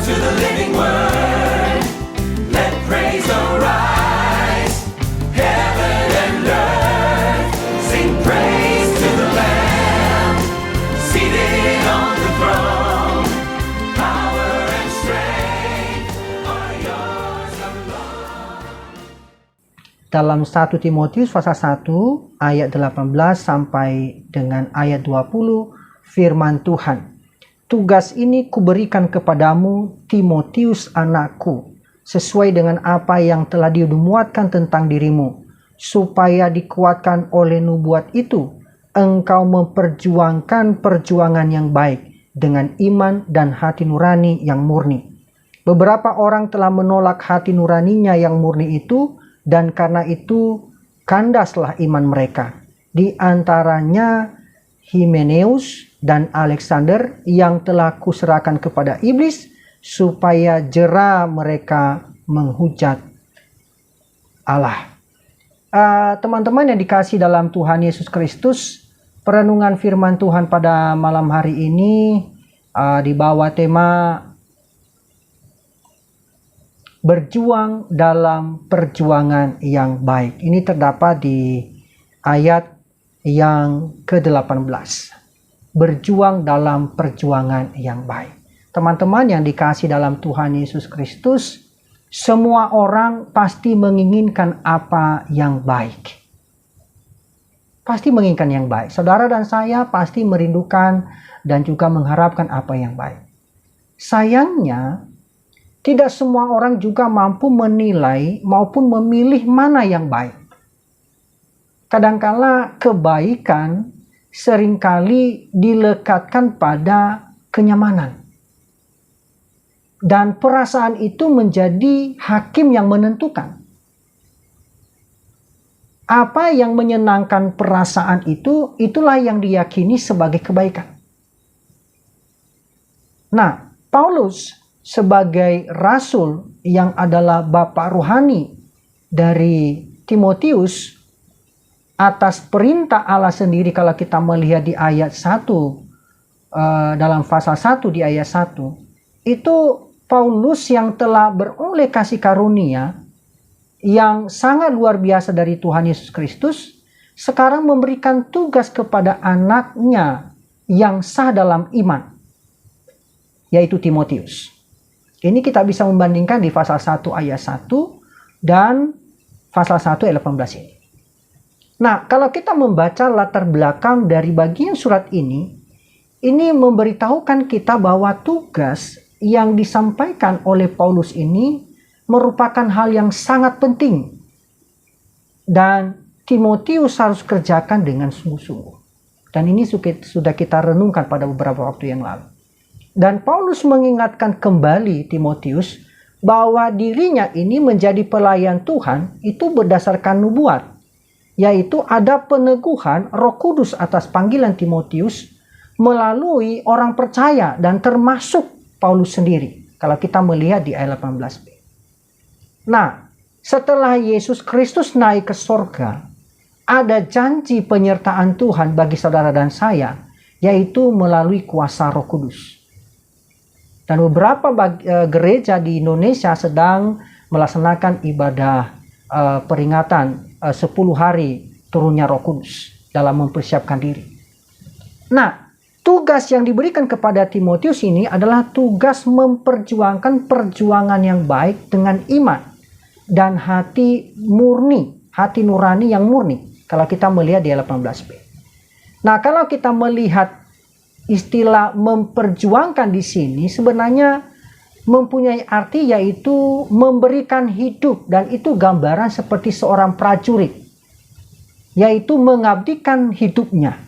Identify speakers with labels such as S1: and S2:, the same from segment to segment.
S1: to the living word. Let praise arise. Heaven and earth sing praise to the Lamb, seated on the throne. Power and strength are yours alone.
S2: Dalam 1 Timotius pasal 1 ayat 18 sampai dengan ayat 20, firman Tuhan. Tugas ini kuberikan kepadamu, Timotius anakku, sesuai dengan apa yang telah dimuatkan tentang dirimu, supaya dikuatkan oleh nubuat itu, engkau memperjuangkan perjuangan yang baik dengan iman dan hati nurani yang murni. Beberapa orang telah menolak hati nuraninya yang murni itu, dan karena itu kandaslah iman mereka. Di antaranya Himeneus dan Alexander yang telah kuserahkan kepada iblis, supaya jera mereka menghujat Allah. Teman-teman yang dikasihi dalam Tuhan Yesus Kristus, perenungan firman Tuhan pada malam hari ini dibawa tema berjuang dalam perjuangan yang baik. Ini terdapat di ayat yang ke-18. Berjuang dalam perjuangan yang baik. Teman-teman yang dikasihi dalam Tuhan Yesus Kristus, semua orang pasti menginginkan apa yang baik. Pasti menginginkan yang baik. Saudara dan saya pasti merindukan dan juga mengharapkan apa yang baik. Sayangnya, tidak semua orang juga mampu menilai maupun memilih mana yang baik. Kadangkala kebaikan seringkali dilekatkan pada kenyamanan. Dan perasaan itu menjadi hakim yang menentukan. Apa yang menyenangkan perasaan itu, itulah yang diyakini sebagai kebaikan. Nah, Paulus sebagai rasul yang adalah bapak rohani dari Timotius, atas perintah Allah sendiri, kalau kita melihat di ayat 1, dalam pasal 1 di ayat 1, itu Paulus yang telah beroleh kasih karunia yang sangat luar biasa dari Tuhan Yesus Kristus, sekarang memberikan tugas kepada anaknya yang sah dalam iman, yaitu Timotius. Ini kita bisa membandingkan di pasal 1 ayat 1 dan pasal 1 ayat 18 ini. Nah, kalau kita membaca latar belakang dari bagian surat ini memberitahukan kita bahwa tugas yang disampaikan oleh Paulus ini merupakan hal yang sangat penting. Dan Timotius harus kerjakan dengan sungguh-sungguh. Dan ini sudah kita renungkan pada beberapa waktu yang lalu. Dan Paulus mengingatkan kembali Timotius bahwa dirinya ini menjadi pelayan Tuhan itu berdasarkan nubuat. Yaitu ada peneguhan Roh Kudus atas panggilan Timotius melalui orang percaya dan termasuk Paulus sendiri. Kalau kita melihat di ayat 18b. Nah, setelah Yesus Kristus naik ke sorga, ada janji penyertaan Tuhan bagi saudara dan saya, yaitu melalui kuasa Roh Kudus. Dan beberapa gereja di Indonesia sedang melaksanakan ibadah peringatan 10 hari turunnya Roh Kudus dalam mempersiapkan diri. Nah, tugas yang diberikan kepada Timotius ini adalah tugas memperjuangkan perjuangan yang baik dengan iman dan hati murni, hati nurani yang murni. Kalau kita melihat di 18b. Nah, kalau kita melihat istilah memperjuangkan di sini sebenarnya mempunyai arti, yaitu memberikan hidup, dan itu gambaran seperti seorang prajurit, yaitu mengabdikan hidupnya.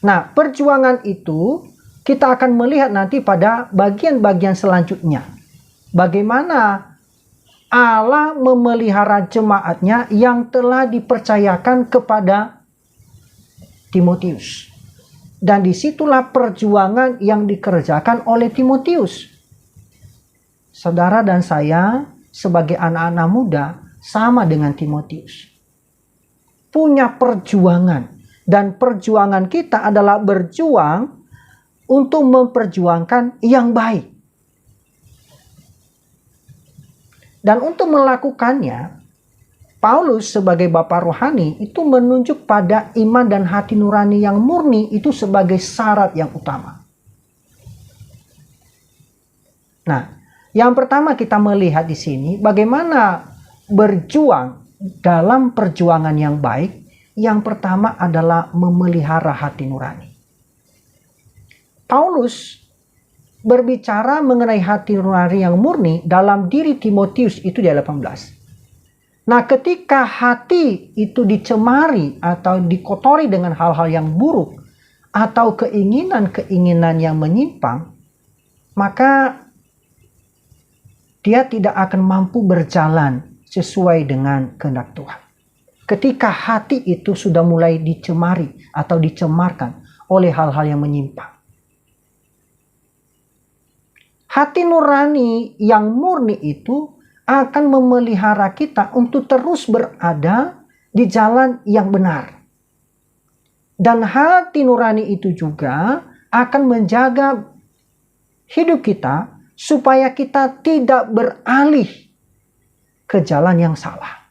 S2: Nah, perjuangan itu kita akan melihat nanti pada bagian-bagian selanjutnya. Bagaimana Allah memelihara jemaatnya yang telah dipercayakan kepada Timotius. Dan disitulah perjuangan yang dikerjakan oleh Timotius. Saudara dan saya sebagai anak-anak muda sama dengan Timotius. Punya perjuangan. Dan perjuangan kita adalah berjuang untuk memperjuangkan yang baik. Dan untuk melakukannya, Paulus sebagai Bapa rohani itu menunjuk pada iman dan hati nurani yang murni itu sebagai syarat yang utama. Nah, yang pertama kita melihat di sini bagaimana berjuang dalam perjuangan yang baik. Yang pertama adalah memelihara hati nurani. Paulus berbicara mengenai hati nurani yang murni dalam diri Timotius itu di ayat 18. Nah, ketika hati itu dicemari atau dikotori dengan hal-hal yang buruk atau keinginan-keinginan yang menyimpang, maka dia tidak akan mampu berjalan sesuai dengan kehendak Tuhan. Ketika hati itu sudah mulai dicemari atau dicemarkan oleh hal-hal yang menyimpang. Hati nurani yang murni itu akan memelihara kita untuk terus berada di jalan yang benar. Dan hati nurani itu juga akan menjaga hidup kita supaya kita tidak beralih ke jalan yang salah.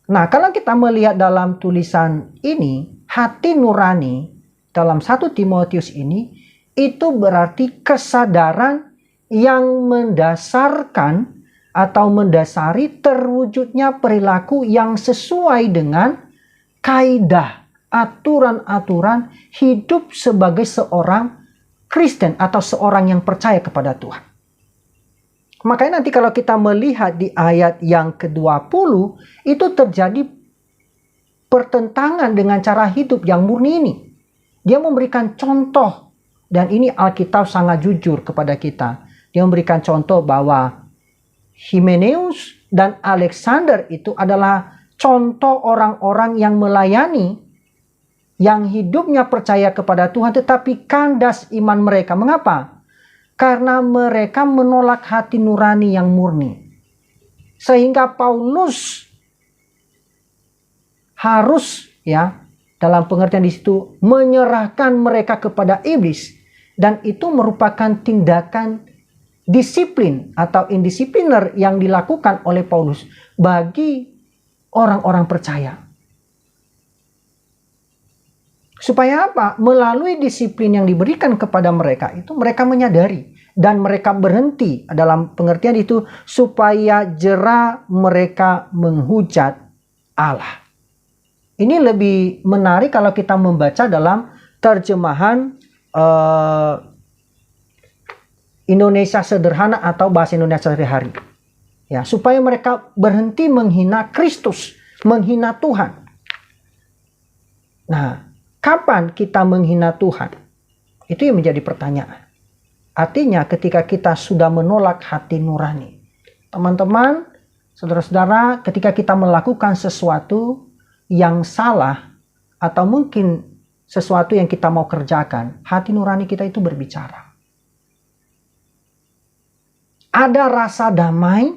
S2: Nah, kalau kita melihat dalam tulisan ini, hati nurani dalam 1 Timotius ini, itu berarti kesadaran yang mendasarkan atau mendasari terwujudnya perilaku yang sesuai dengan kaidah, aturan-aturan hidup sebagai seorang Kristen atau seorang yang percaya kepada Tuhan. Makanya nanti kalau kita melihat di ayat yang ke-20, itu terjadi pertentangan dengan cara hidup yang murni ini. Dia memberikan contoh, dan ini Alkitab sangat jujur kepada kita. Dia memberikan contoh bahwa Himeneus dan Alexander itu adalah contoh orang-orang yang melayani, yang hidupnya percaya kepada Tuhan, tetapi kandas iman mereka. Mengapa? Karena mereka menolak hati nurani yang murni. Sehingga Paulus harus, dalam pengertian di situ, menyerahkan mereka kepada iblis. Dan itu merupakan tindakan disiplin atau indisipliner yang dilakukan oleh Paulus bagi orang-orang percaya. Supaya apa? Melalui disiplin yang diberikan kepada mereka itu, mereka menyadari dan mereka berhenti, dalam pengertian itu, supaya jera mereka menghujat Allah. Ini lebih menarik kalau kita membaca dalam terjemahan Indonesia sederhana atau bahasa Indonesia sehari-hari. Ya, supaya mereka berhenti menghina Kristus, menghina Tuhan. Nah, kapan kita menghina Tuhan? Itu yang menjadi pertanyaan. Artinya ketika kita sudah menolak hati nurani. Teman-teman, saudara-saudara, ketika kita melakukan sesuatu yang salah atau mungkin sesuatu yang kita mau kerjakan, hati nurani kita itu berbicara. Ada rasa damai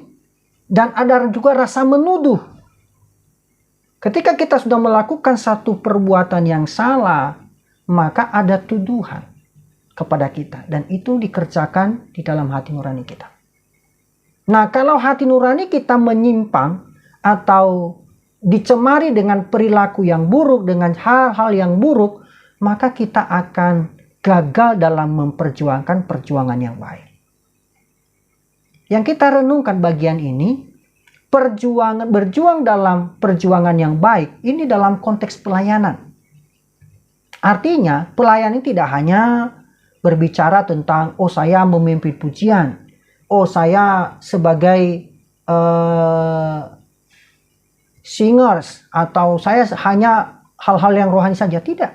S2: dan ada juga rasa menuduh. Ketika kita sudah melakukan satu perbuatan yang salah, maka ada tuduhan kepada kita. Dan itu dikerjakan di dalam hati nurani kita. Nah, kalau hati nurani kita menyimpang atau dicemari dengan perilaku yang buruk, dengan hal-hal yang buruk, maka kita akan gagal dalam memperjuangkan perjuangan yang baik. Yang kita renungkan bagian ini, berjuang dalam perjuangan yang baik, ini dalam konteks pelayanan. Artinya, pelayan ini tidak hanya berbicara tentang, oh saya memimpin pujian, oh saya sebagai singers, atau saya hanya hal-hal yang rohani saja. Tidak.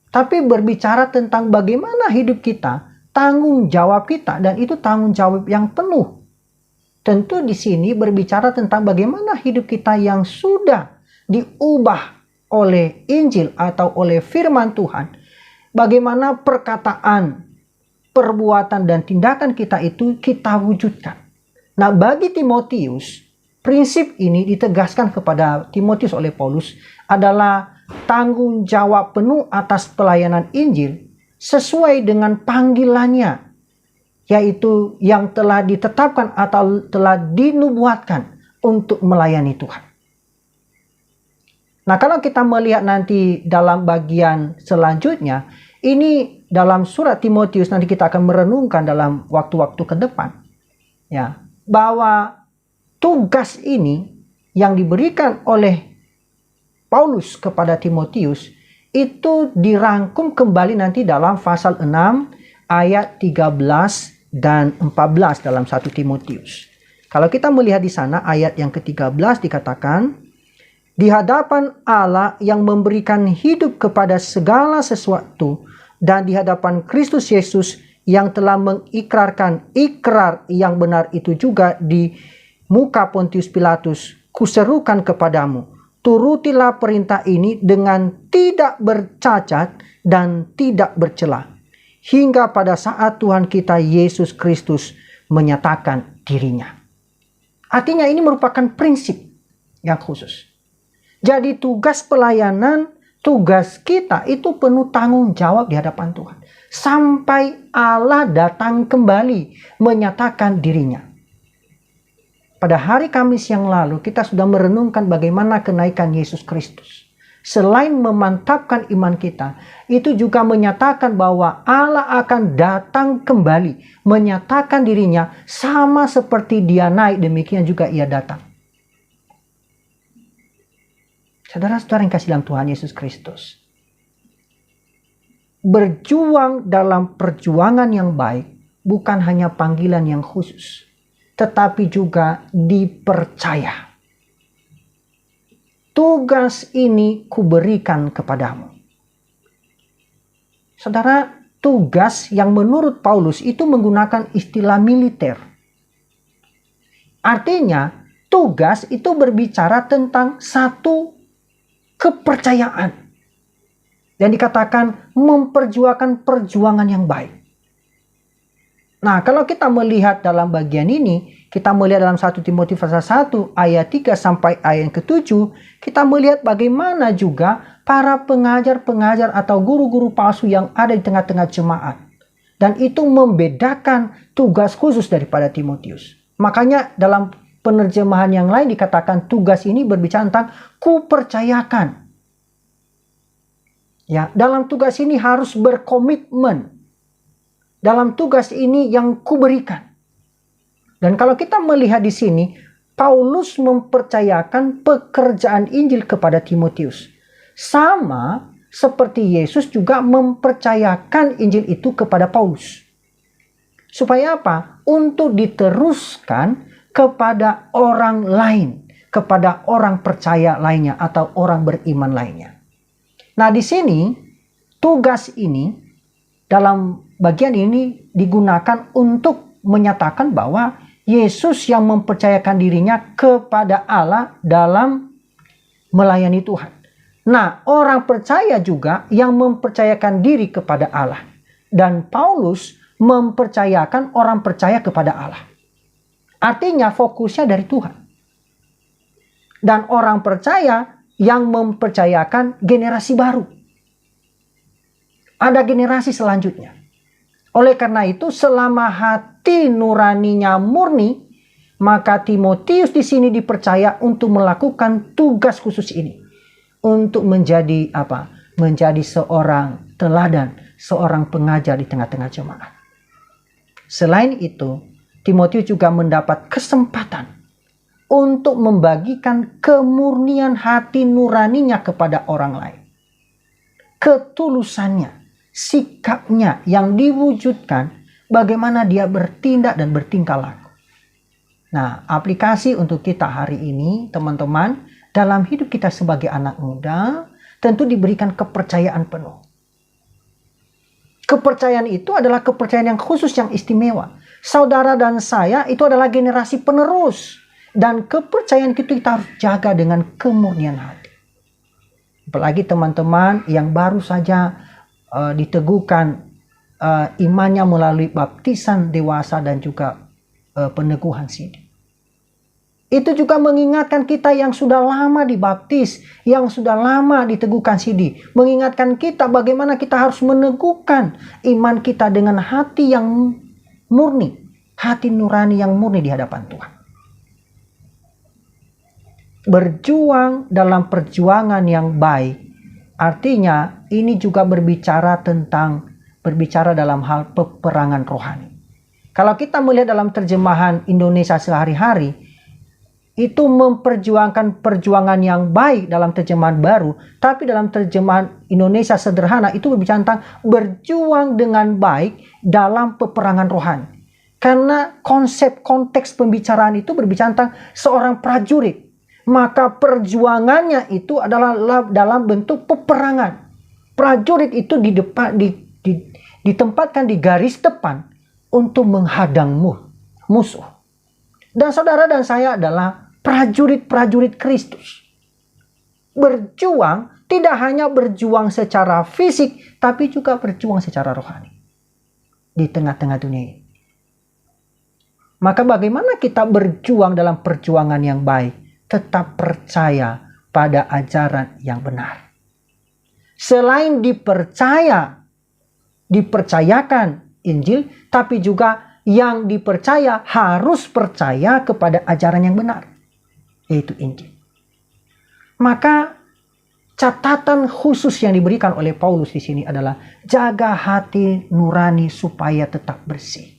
S2: Tapi berbicara tentang bagaimana hidup kita, tanggung jawab kita, dan itu tanggung jawab yang penuh. Tentu di sini berbicara tentang bagaimana hidup kita yang sudah diubah oleh Injil atau oleh firman Tuhan. Bagaimana perkataan, perbuatan, dan tindakan kita itu kita wujudkan. Nah, bagi Timotius, prinsip ini ditegaskan kepada Timotius oleh Paulus adalah tanggung jawab penuh atas pelayanan Injil sesuai dengan panggilannya yaitu yang telah ditetapkan atau telah dinubuatkan untuk melayani Tuhan. Nah, kalau kita melihat nanti dalam bagian selanjutnya, ini dalam surat Timotius, nanti kita akan merenungkan dalam waktu-waktu ke depan, ya, bahwa tugas ini yang diberikan oleh Paulus kepada Timotius itu dirangkum kembali nanti dalam pasal 6 ayat 13 dan 14 dalam 1 Timotius. Kalau kita melihat di sana ayat yang ke-13 dikatakan, di hadapan Allah yang memberikan hidup kepada segala sesuatu dan di hadapan Kristus Yesus yang telah mengikrarkan ikrar yang benar itu juga di muka Pontius Pilatus, kuserukan kepadamu, turutilah perintah ini dengan tidak bercacat dan tidak bercela, hingga pada saat Tuhan kita Yesus Kristus menyatakan dirinya. Artinya ini merupakan prinsip yang khusus. Jadi tugas pelayanan, tugas kita itu penuh tanggung jawab di hadapan Tuhan. Sampai Allah datang kembali menyatakan dirinya. Pada hari Kamis yang lalu kita sudah merenungkan bagaimana kenaikan Yesus Kristus. Selain memantapkan iman kita, itu juga menyatakan bahwa Allah akan datang kembali, menyatakan dirinya sama seperti dia naik, demikian juga ia datang. Saudara-saudara yang kasih dalam Tuhan Yesus Kristus, berjuang dalam perjuangan yang baik bukan hanya panggilan yang khusus, tetapi juga dipercaya. Tugas ini kuberikan kepadamu. Saudara, tugas yang menurut Paulus itu menggunakan istilah militer. Artinya, tugas itu berbicara tentang satu kepercayaan. Dan dikatakan memperjuangkan perjuangan yang baik. Nah, kalau kita melihat dalam bagian ini, kita melihat dalam 1 Timotius pasal 1 ayat 3 sampai ayat yang ke-7, kita melihat bagaimana juga para pengajar-pengajar atau guru-guru palsu yang ada di tengah-tengah jemaat. Dan itu membedakan tugas khusus daripada Timotius. Makanya dalam penerjemahan yang lain dikatakan tugas ini berbicara tentang kupercayakan. Ya, dalam tugas ini harus berkomitmen. Dalam tugas ini yang kuberikan. Dan kalau kita melihat di sini, Paulus mempercayakan pekerjaan Injil kepada Timotius. Sama seperti Yesus juga mempercayakan Injil itu kepada Paulus. Supaya apa? Untuk diteruskan kepada orang lain, kepada orang percaya lainnya atau orang beriman lainnya. Nah, di sini tugas ini dalam bagian ini digunakan untuk menyatakan bahwa Yesus yang mempercayakan dirinya kepada Allah dalam melayani Tuhan. Nah, orang percaya juga yang mempercayakan diri kepada Allah. Dan Paulus mempercayakan orang percaya kepada Allah. Artinya fokusnya dari Tuhan. Dan orang percaya yang mempercayakan generasi baru. Ada generasi selanjutnya. Oleh karena itu, selama hati nuraninya murni, maka Timotius di sini dipercaya untuk melakukan tugas khusus ini. Untuk menjadi apa? Menjadi seorang teladan, seorang pengajar di tengah-tengah jemaat. Selain itu, Timotius juga mendapat kesempatan untuk membagikan kemurnian hati nuraninya kepada orang lain. Ketulusannya, sikapnya yang diwujudkan bagaimana dia bertindak dan bertingkah laku. Nah, aplikasi untuk kita hari ini, teman-teman, dalam hidup kita sebagai anak muda, tentu diberikan kepercayaan penuh. Kepercayaan itu adalah kepercayaan yang khusus, yang istimewa. Saudara dan saya itu adalah generasi penerus. Dan kepercayaan itu kita harus jaga dengan kemurnian hati. Apalagi teman-teman yang baru saja diteguhkan imannya melalui baptisan dewasa dan juga peneguhan sidi. Itu juga mengingatkan kita yang sudah lama dibaptis, yang sudah lama diteguhkan sidi. Mengingatkan kita bagaimana kita harus meneguhkan iman kita dengan hati yang murni, hati nurani yang murni di hadapan Tuhan. Berjuang dalam perjuangan yang baik, artinya ini juga berbicara dalam hal peperangan rohani. Kalau kita melihat dalam terjemahan Indonesia sehari-hari, itu memperjuangkan perjuangan yang baik dalam terjemahan baru, tapi dalam terjemahan Indonesia sederhana itu berbicara tentang berjuang dengan baik dalam peperangan rohani. Karena konteks pembicaraan itu berbicara tentang seorang prajurit, maka perjuangannya itu adalah dalam bentuk peperangan. Prajurit itu ditempatkan di garis depan untuk menghadang musuh. Dan saudara dan saya adalah prajurit-prajurit Kristus. Berjuang tidak hanya berjuang secara fisik, tapi juga berjuang secara rohani di tengah-tengah dunia ini. Maka bagaimana kita berjuang dalam perjuangan yang baik? Tetap percaya pada ajaran yang benar. Selain dipercayakan Injil, tapi juga yang dipercaya harus percaya kepada ajaran yang benar, yaitu Injil. Maka catatan khusus yang diberikan oleh Paulus di sini adalah jaga hati nurani supaya tetap bersih.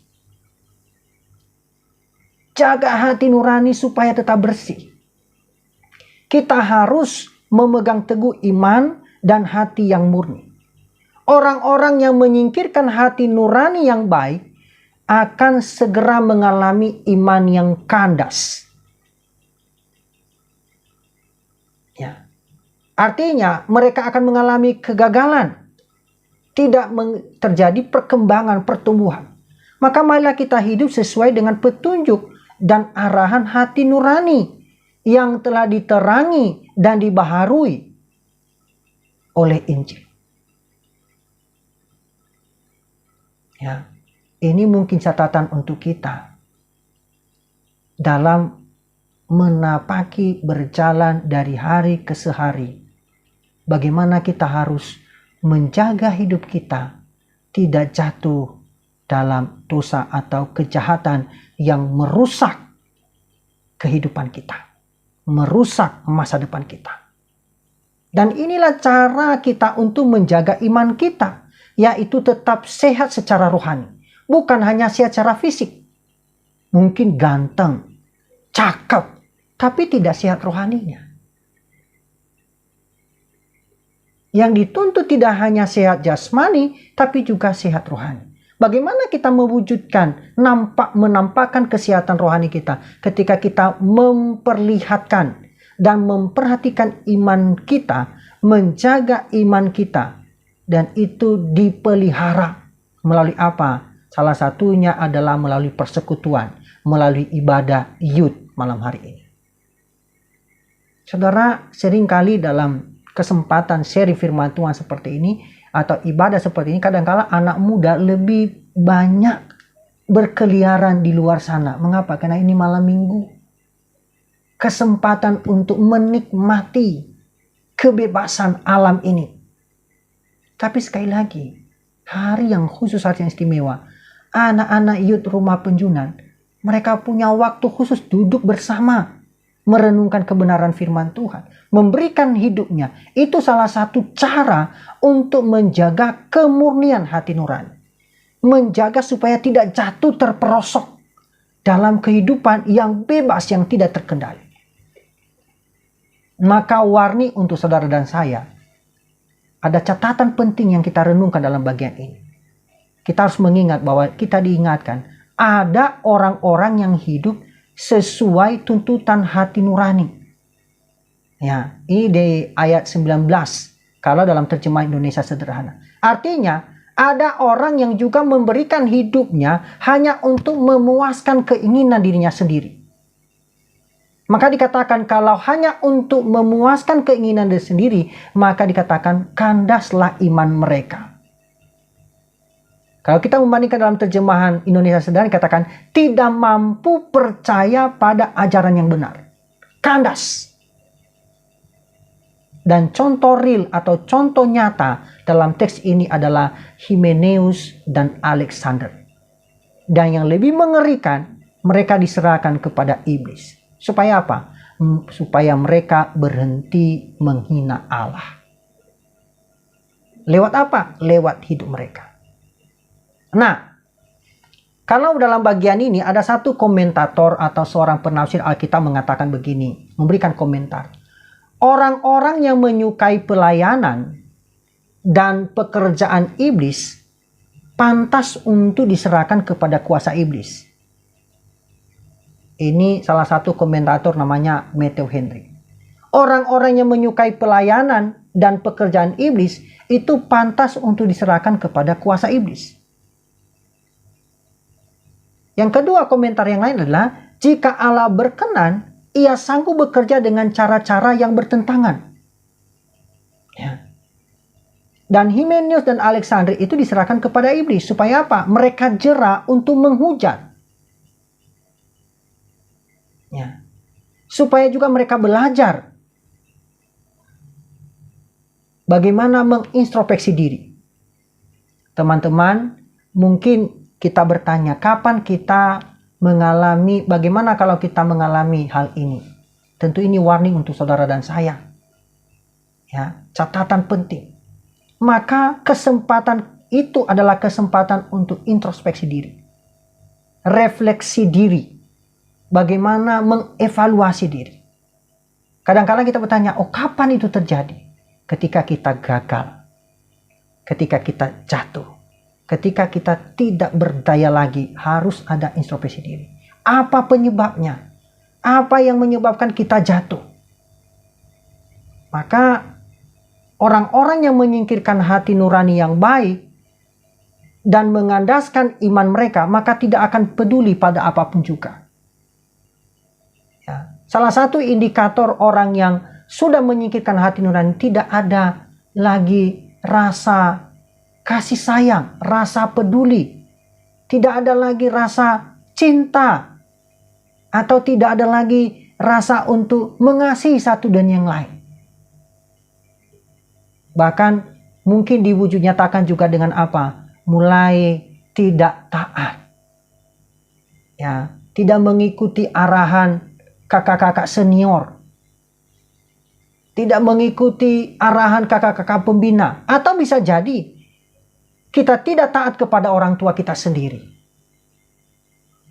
S2: Jaga hati nurani supaya tetap bersih. Kita harus memegang teguh iman dan hati yang murni. Orang-orang yang menyingkirkan hati nurani yang baik akan segera mengalami iman yang kandas. Ya. Artinya mereka akan mengalami kegagalan. Tidak terjadi perkembangan, pertumbuhan. Maka marilah kita hidup sesuai dengan petunjuk dan arahan hati nurani yang telah diterangi dan dibaharui oleh Injil. Ya, ini mungkin catatan untuk kita dalam menapaki berjalan dari hari ke sehari. Bagaimana kita harus menjaga hidup kita tidak jatuh dalam dosa atau kejahatan yang merusak kehidupan kita, merusak masa depan kita. Dan inilah cara kita untuk menjaga iman kita, yaitu tetap sehat secara rohani, bukan hanya sehat secara fisik. Mungkin ganteng, cakep, tapi tidak sehat rohaninya. Yang dituntut tidak hanya sehat jasmani, tapi juga sehat rohani. Bagaimana kita mewujudkan, menampakkan kesehatan rohani kita ketika kita memperlihatkan dan memperhatikan iman kita, menjaga iman kita, dan itu dipelihara melalui apa? Salah satunya adalah melalui persekutuan, melalui ibadah yud malam hari ini. Saudara, seringkali dalam kesempatan seri firman Tuhan seperti ini atau ibadah seperti ini, kadang-kala anak muda lebih banyak berkeliaran di luar sana. Mengapa? Karena ini malam minggu. Kesempatan untuk menikmati kebebasan alam ini. Tapi sekali lagi, hari yang khusus, hari yang istimewa, anak-anak youth rumah penjunan, mereka punya waktu khusus duduk bersama, merenungkan kebenaran firman Tuhan, memberikan hidupnya. Itu salah satu cara untuk menjaga kemurnian hati nurani. Menjaga supaya tidak jatuh terperosok dalam kehidupan yang bebas, yang tidak terkendali. Maka warni untuk saudara dan saya, ada catatan penting yang kita renungkan dalam bagian ini. Kita harus mengingat bahwa kita diingatkan ada orang-orang yang hidup sesuai tuntutan hati nurani. Ya, ini di ayat 19 kalau dalam terjemahan Indonesia sederhana. Artinya ada orang yang juga memberikan hidupnya hanya untuk memuaskan keinginan dirinya sendiri. Maka dikatakan kalau hanya untuk memuaskan keinginan diri sendiri, maka dikatakan kandaslah iman mereka. Kalau kita membandingkan dalam terjemahan Indonesia sederhana, dikatakan tidak mampu percaya pada ajaran yang benar. Kandas. Dan contoh real atau contoh nyata dalam teks ini adalah Himeneus dan Alexander. Dan yang lebih mengerikan, mereka diserahkan kepada iblis. Supaya apa? Supaya mereka berhenti menghina Allah. Lewat apa? Lewat hidup mereka. Nah, kalau dalam bagian ini ada satu komentator atau seorang penafsir Alkitab mengatakan begini, memberikan komentar. Orang-orang yang menyukai pelayanan dan pekerjaan iblis pantas untuk diserahkan kepada kuasa iblis. Ini salah satu komentator namanya Matthew Henry. Orang-orang yang menyukai pelayanan dan pekerjaan iblis itu pantas untuk diserahkan kepada kuasa iblis. Yang kedua, komentar yang lain adalah, jika Allah berkenan, ia sanggup bekerja dengan cara-cara yang bertentangan. Ya. Dan Himenius dan Alexander itu diserahkan kepada iblis. Supaya apa? Mereka jera untuk menghujat. Ya. Supaya juga mereka belajar bagaimana mengintrospeksi diri. Teman-teman, mungkin kita bertanya, kapan kita mengalami, bagaimana kalau kita mengalami hal ini? Tentu ini warning untuk saudara dan saya. Ya, catatan penting. Maka kesempatan itu adalah kesempatan untuk introspeksi diri. Refleksi diri. Bagaimana mengevaluasi diri. Kadang-kadang kita bertanya, oh kapan itu terjadi? Ketika kita gagal. Ketika kita jatuh. Ketika kita tidak berdaya lagi, harus ada introspeksi diri. Apa penyebabnya? Apa yang menyebabkan kita jatuh? Maka orang-orang yang menyingkirkan hati nurani yang baik dan mengandaskan iman mereka, maka tidak akan peduli pada apapun juga. Ya. Salah satu indikator orang yang sudah menyingkirkan hati nurani, tidak ada lagi rasa kasih sayang, rasa peduli. Tidak ada lagi rasa cinta. Atau tidak ada lagi rasa untuk mengasihi satu dan yang lain. Bahkan mungkin diwujud nyatakan juga dengan apa? Mulai tidak taat. Ya, tidak mengikuti arahan kakak-kakak senior. Tidak mengikuti arahan kakak-kakak pembina. Atau bisa jadi kita tidak taat kepada orang tua kita sendiri.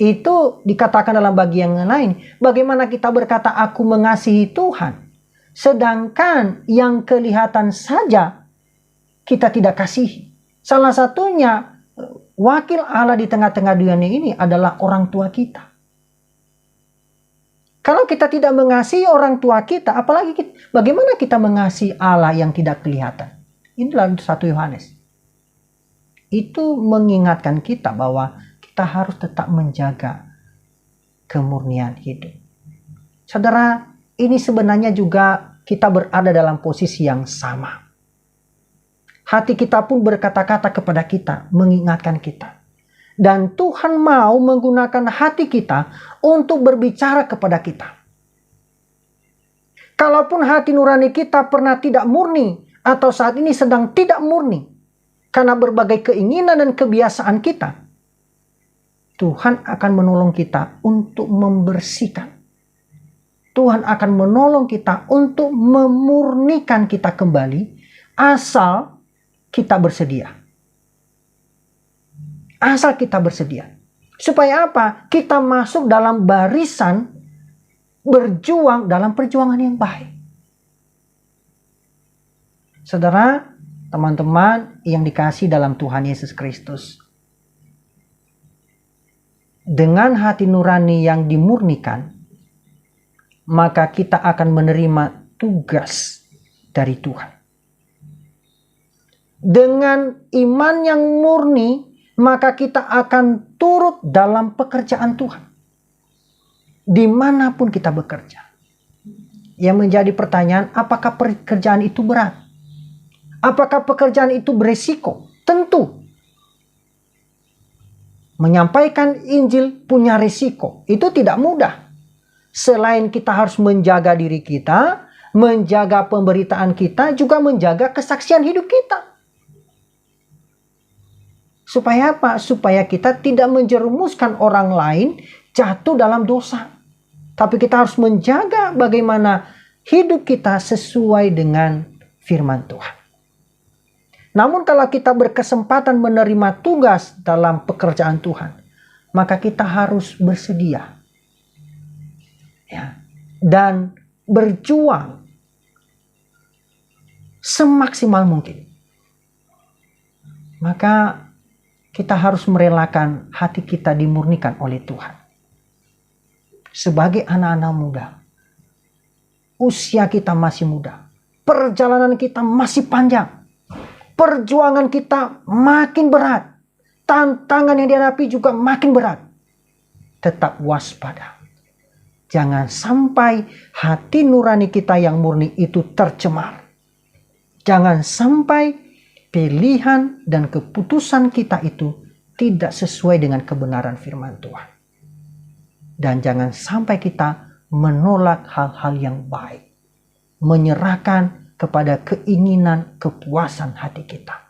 S2: Itu dikatakan dalam bagian yang lain. Bagaimana kita berkata aku mengasihi Tuhan. Sedangkan yang kelihatan saja kita tidak kasihi. Salah satunya wakil Allah di tengah-tengah dunia ini adalah orang tua kita. Kalau kita tidak mengasihi orang tua kita, apalagi bagaimana kita mengasihi Allah yang tidak kelihatan? Inilah 1 Yohanes. Itu mengingatkan kita bahwa kita harus tetap menjaga kemurnian hidup. Saudara, ini sebenarnya juga kita berada dalam posisi yang sama. Hati kita pun berkata-kata kepada kita, mengingatkan kita. Dan Tuhan mau menggunakan hati kita untuk berbicara kepada kita. Kalaupun hati nurani kita pernah tidak murni atau saat ini sedang tidak murni, karena berbagai keinginan dan kebiasaan kita, Tuhan akan menolong kita untuk membersihkan. Tuhan akan menolong kita untuk memurnikan kita kembali, asal kita bersedia. Asal kita bersedia. Supaya apa? Kita masuk dalam barisan berjuang dalam perjuangan yang baik. Saudara, teman-teman yang dikasihi dalam Tuhan Yesus Kristus. Dengan hati nurani yang dimurnikan, maka kita akan menerima tugas dari Tuhan. Dengan iman yang murni, maka kita akan turut dalam pekerjaan Tuhan. Dimanapun kita bekerja. Yang menjadi pertanyaan, apakah pekerjaan itu berat? Apakah pekerjaan itu beresiko? Tentu. Menyampaikan Injil punya risiko. Itu tidak mudah. Selain kita harus menjaga diri kita, menjaga pemberitaan kita, juga menjaga kesaksian hidup kita. Supaya apa? Supaya kita tidak menjerumuskan orang lain jatuh dalam dosa. Tapi kita harus menjaga bagaimana hidup kita sesuai dengan firman Tuhan. Namun kalau kita berkesempatan menerima tugas dalam pekerjaan Tuhan, maka kita harus bersedia, ya, dan berjuang semaksimal mungkin. Maka kita harus merelakan hati kita dimurnikan oleh Tuhan. Sebagai anak-anak muda, usia kita masih muda, perjalanan kita masih panjang, perjuangan kita makin berat, tantangan yang dihadapi juga makin berat. Tetap waspada. Jangan sampai hati nurani kita yang murni itu tercemar. Jangan sampai pilihan dan keputusan kita itu tidak sesuai dengan kebenaran firman Tuhan. Dan jangan sampai kita menolak hal-hal yang baik. Menyerahkan kepada keinginan kepuasan hati kita.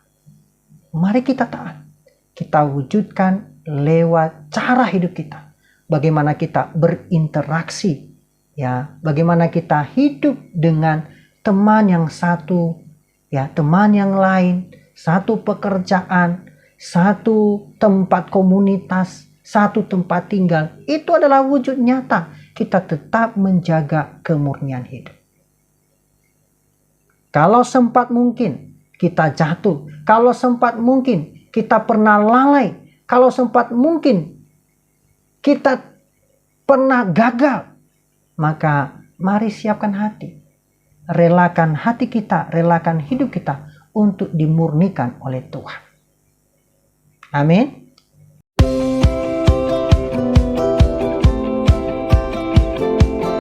S2: Mari kita taat. Kita wujudkan lewat cara hidup kita. Bagaimana kita berinteraksi. Ya, bagaimana kita hidup dengan teman yang satu. Ya, teman yang lain. Satu pekerjaan. Satu tempat komunitas. Satu tempat tinggal, itu adalah wujud nyata kita tetap menjaga kemurnian hidup. Kalau sempat mungkin kita jatuh, kalau sempat mungkin kita pernah lalai, kalau sempat mungkin kita pernah gagal, maka mari siapkan hati. Relakan hati kita, relakan hidup kita untuk dimurnikan oleh Tuhan. Amin.